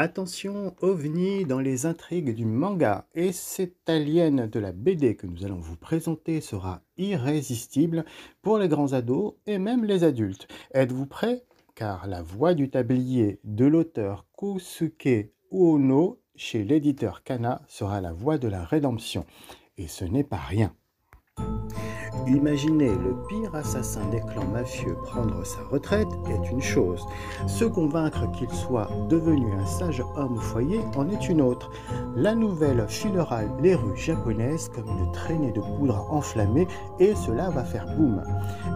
Attention, ovni dans les intrigues du manga. Et cet alien de la BD que nous allons vous présenter sera irrésistible pour les grands ados et même les adultes. Êtes-vous prêts? Car la voix du tablier de l'auteur Kosuke Uono chez l'éditeur Kana sera la voix de la rédemption. Et ce n'est pas rien. Imaginer le pire assassin des clans mafieux prendre sa retraite est une chose. Se convaincre qu'il soit devenu un sage homme au foyer en est une autre. La nouvelle filera les rues japonaises comme une traînée de poudre enflammée et cela va faire boum.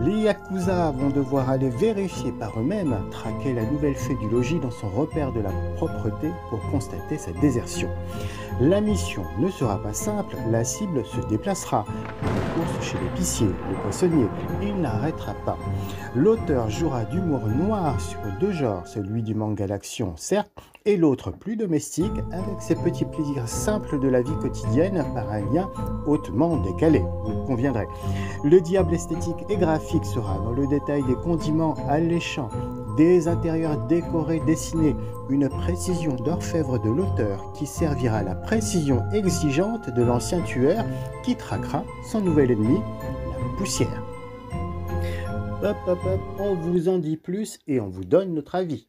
Les Yakuza vont devoir aller vérifier par eux-mêmes, traquer la nouvelle fée du logis dans son repère de la propreté pour constater sa désertion. La mission ne sera pas simple, la cible se déplacera. Une course chez l'épicier, le poissonnier, il n'arrêtera pas. L'auteur jouera d'humour noir sur deux genres, celui du manga d'action certes, et l'autre plus domestique, avec ses petits plaisirs simples de la vie quotidienne par un lien hautement décalé, vous conviendrez. Le diable esthétique et graphique sera dans le détail des condiments alléchants, des intérieurs décorés dessinés, une précision d'orfèvre de l'auteur qui servira à la précision exigeante de l'ancien tueur qui traquera son nouvel ennemi, la poussière. Hop, hop, hop, on vous en dit plus et on vous donne notre avis.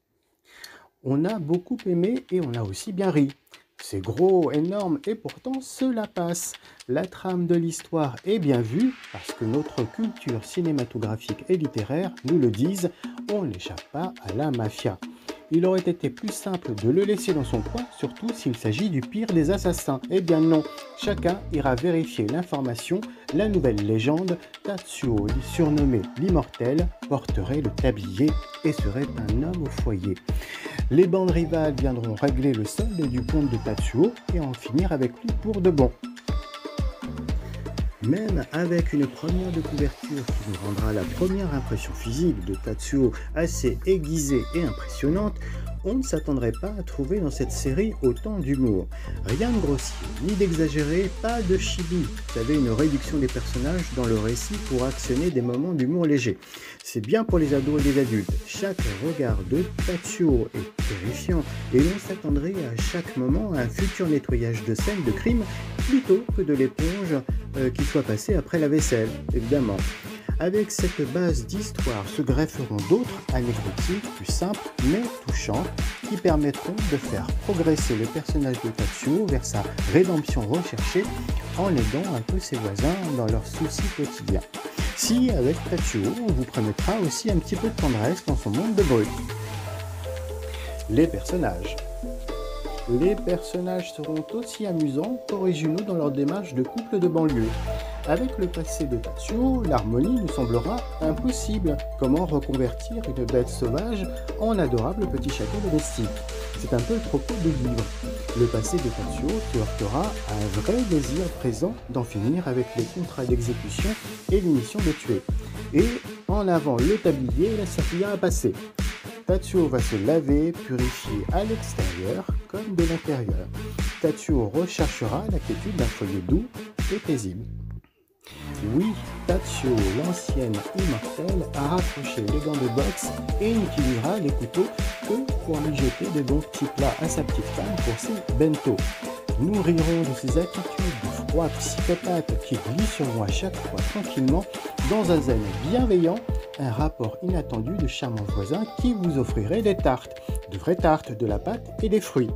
On a beaucoup aimé et on a aussi bien ri. C'est gros, énorme et pourtant cela passe. La trame de l'histoire est bien vue parce que notre culture cinématographique et littéraire nous le disent, on n'échappe pas à la mafia. Il aurait été plus simple de le laisser dans son coin, surtout s'il s'agit du pire des assassins. Eh bien non, chacun ira vérifier l'information. La nouvelle légende, Tatsuo, surnommé l'immortel, porterait le tablier et serait un homme au foyer. Les bandes rivales viendront régler le solde du compte de Tatsuo et en finir avec lui pour de bon. Même avec une première de couverture qui nous rendra la première impression physique de Tatsuo assez aiguisée et impressionnante, on ne s'attendrait pas à trouver dans cette série autant d'humour. Rien de grossier, ni d'exagéré, pas de chibi. Vous savez, une réduction des personnages dans le récit pour actionner des moments d'humour léger. C'est bien pour les ados et les adultes. Chaque regard de Tatsuo est terrifiant et l'on s'attendrait à chaque moment à un futur nettoyage de scènes de crime plutôt que de l'éponge qui soit passée après la vaisselle, évidemment. Avec cette base d'histoire se grefferont d'autres anecdotiques plus simples mais touchantes qui permettront de faire progresser le personnage de Tatsuo vers sa rédemption recherchée en aidant un peu ses voisins dans leurs soucis quotidiens. Si, avec Tatsuo, on vous permettra aussi un petit peu de tendresse dans son monde de brut. Les personnages. Les personnages seront aussi amusants qu'originaux dans leur démarche de couple de banlieue. Avec le passé de Tatsuo, l'harmonie nous semblera impossible. Comment reconvertir une bête sauvage en adorable petit château domestique? C'est un peu le propos du livre. Le passé de Tatsuo se heurtera à un vrai désir présent d'en finir avec les contrats d'exécution et l'émission de tuer. Et en avant le tablier et la serpillière à passer. Tatsuo va se laver, purifier à l'extérieur comme de l'intérieur. Tatsuo recherchera la quiétude d'un foyer doux et paisible. Oui, Tatsuo, l'ancienne immortelle, a rapproché les gants de boxe et n'utilisera les couteaux que pour lui jeter de bons petits plats à sa petite femme pour ses bento. Nous rirons de ses attitudes de froid psychopathe qui glisseront à chaque fois tranquillement dans un zen bienveillant, un rapport inattendu de charmants voisins qui vous offrirait des tartes, de vraies tartes, de la pâte et des fruits.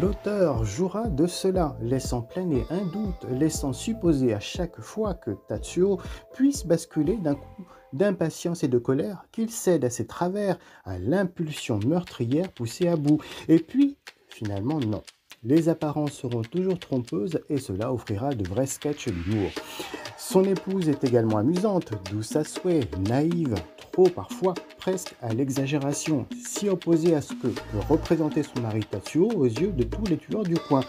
L'auteur jouera de cela, laissant planer un doute, laissant supposer à chaque fois que Tatsuo puisse basculer d'un coup d'impatience et de colère, qu'il cède à ses travers, à l'impulsion meurtrière poussée à bout. Et puis, finalement, non. Les apparences seront toujours trompeuses et cela offrira de vrais sketchs d'humour. Son épouse est également amusante, douce à souhait, naïve, trop parfois presque à l'exagération, si opposée à ce que peut représenter son mari Tatsuo aux yeux de tous les tueurs du coin.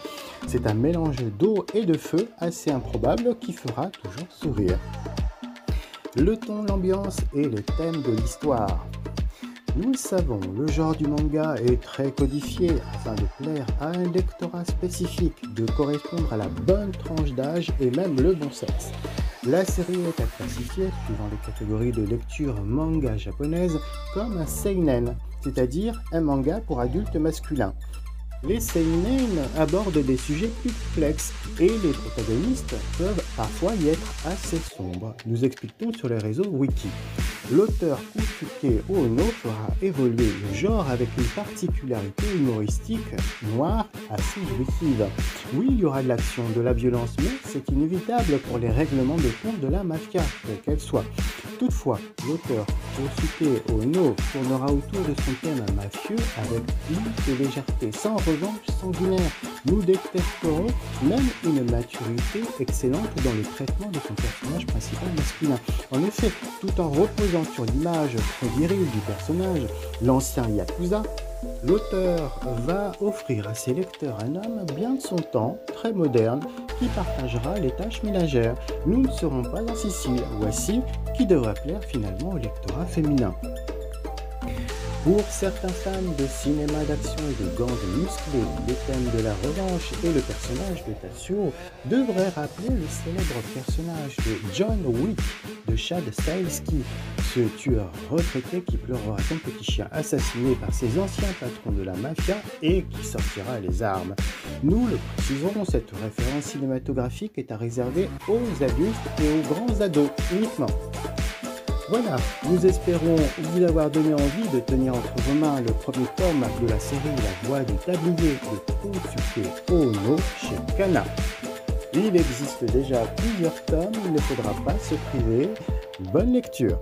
C'est un mélange d'eau et de feu assez improbable qui fera toujours sourire. Le ton, l'ambiance et le thème de l'histoire. Nous le savons, le genre du manga est très codifié afin de plaire à un lectorat spécifique, de correspondre à la bonne tranche d'âge et même le bon sexe. La série est à classifier, suivant les catégories de lecture manga japonaise, comme un seinen, c'est-à-dire un manga pour adultes masculins. Les seinen abordent des sujets plus complexes et les protagonistes peuvent parfois y être assez sombres, nous explique-t-on sur les réseaux wiki. L'auteur Kosuke Ono fera évoluer le genre avec une particularité humoristique noire assez jouissive. Oui, il y aura de l'action, de la violence, mais c'est inévitable pour les règlements de compte de la mafia, quelle qu'elle soit. Toutefois, l'auteur Kosuke Ono tournera autour de son thème mafieux avec plus de légèreté, sans revanche sanguinaire. Nous détecterons même une maturité excellente dans le traitement de son personnage principal masculin. En effet, tout en reposant sur l'image très virile du personnage, l'ancien Yakuza, l'auteur va offrir à ses lecteurs un homme bien de son temps, très moderne, qui partagera les tâches ménagères. Nous ne serons pas en Sicile, voici qui devrait plaire finalement au lectorat féminin. Pour certains fans de cinéma d'action et de gangs musclés, les thèmes de la revanche et le personnage de Tatsuo devraient rappeler le célèbre personnage de John Wick de Chad Stahelski, ce tueur retraité qui pleurera son petit chien assassiné par ses anciens patrons de la mafia et qui sortira les armes. Nous le préciserons, cette référence cinématographique est à réserver aux adultes et aux grands ados uniquement. Voilà, nous espérons vous avoir donné envie de tenir entre vos mains le premier tome de la série La Voix du Tablier de Kosuke Ono chez Kana. Il existe déjà plusieurs tomes, il ne faudra pas se priver. Bonne lecture!